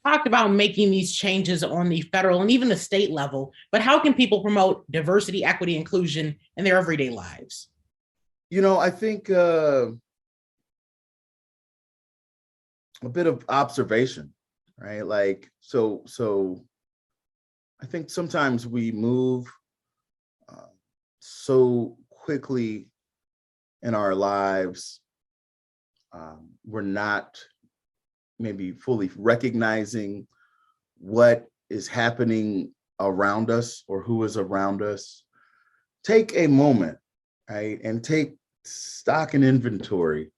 Talked about making these changes on the federal and even the state level, but how can people promote diversity, equity, inclusion in their everyday lives? I think a bit of observation, right? Like, so I think sometimes we move uh, so quickly in our lives. We're not maybe fully recognizing what is happening around us or who is around us. Take a moment, right, and take stock and inventory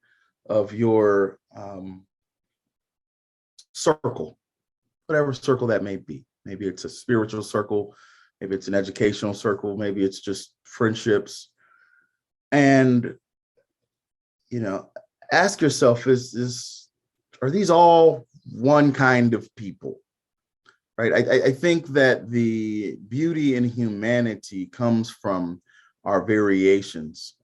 of your circle, whatever circle that may be. Maybe it's a spiritual circle, maybe it's an educational circle, maybe it's just friendships. And, you know, ask yourself, are these all one kind of people? Right. I think that the beauty in humanity comes from our variations,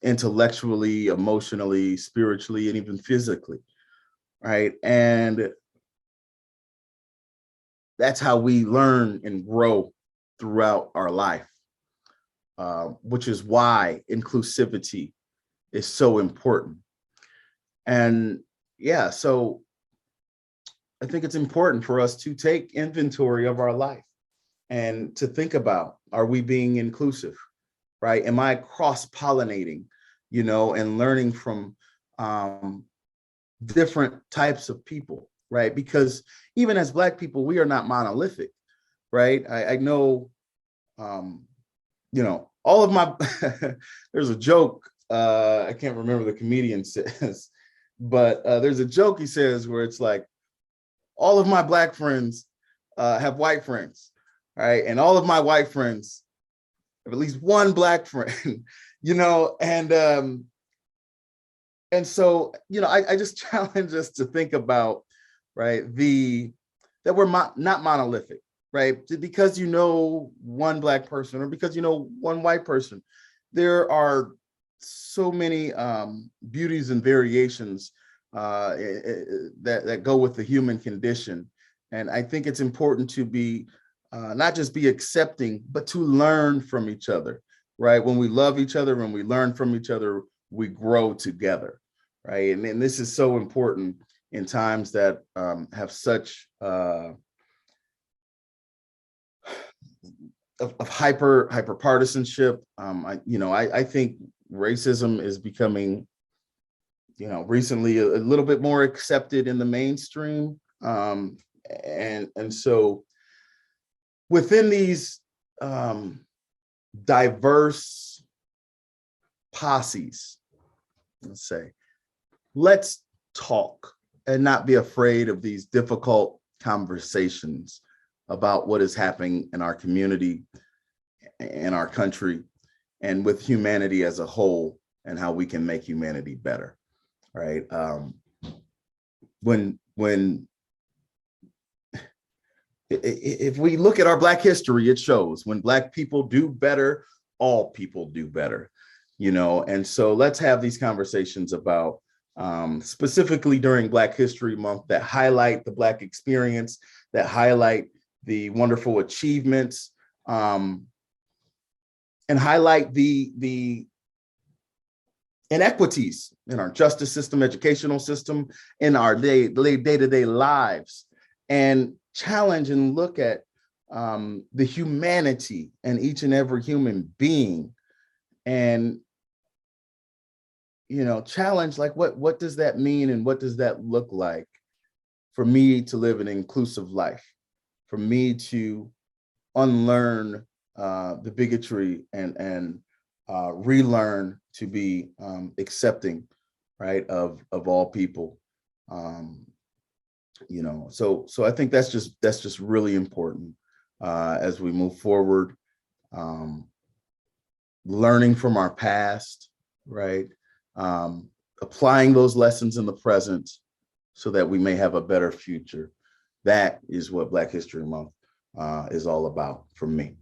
intellectually, emotionally, spiritually, and even physically. Right. And that's how we learn and grow throughout our life, which is why inclusivity is so important. And yeah, so I think it's important for us to take inventory of our life and to think about, are we being inclusive, right? Am I cross-pollinating, and learning from different types of people, right? Because even as Black people, we are not monolithic, right? I know, all of my, there's a joke, I can't remember the comedian says, but there's a joke he says where it's like, all of my Black friends have white friends, right? And all of my white friends have at least one Black friend, and so, I just challenge us to think about, right, that we're not monolithic, right? Because one Black person or because one white person, there are so many beauties and variations that go with the human condition. And I think it's important to be not just be accepting, but to learn from each other, right? When we love each other, when we learn from each other, we grow together, right? And this is so important in times that have such of hyper partisanship. I think racism is becoming, recently a little bit more accepted in the mainstream. And so within these diverse posses, let's talk and not be afraid of these difficult conversations about what is happening in our community, in our country, and with humanity as a whole, and how we can make humanity better. Right. When if we look at our Black history, it shows when Black people do better, all people do better, and so let's have these conversations about specifically during Black History Month that highlight the Black experience, that highlight the wonderful achievements, and highlight the inequities in our justice system, educational system, in our day-to-day lives, and challenge and look at the humanity in each and every human being, and challenge, like, what does that mean, and what does that look like for me to live an inclusive life, for me to unlearn the bigotry and relearn to be accepting, right, of all people. So I think that's just really important as we move forward, learning from our past, right, applying those lessons in the present so that we may have a better future. That is what Black History Month is all about for me.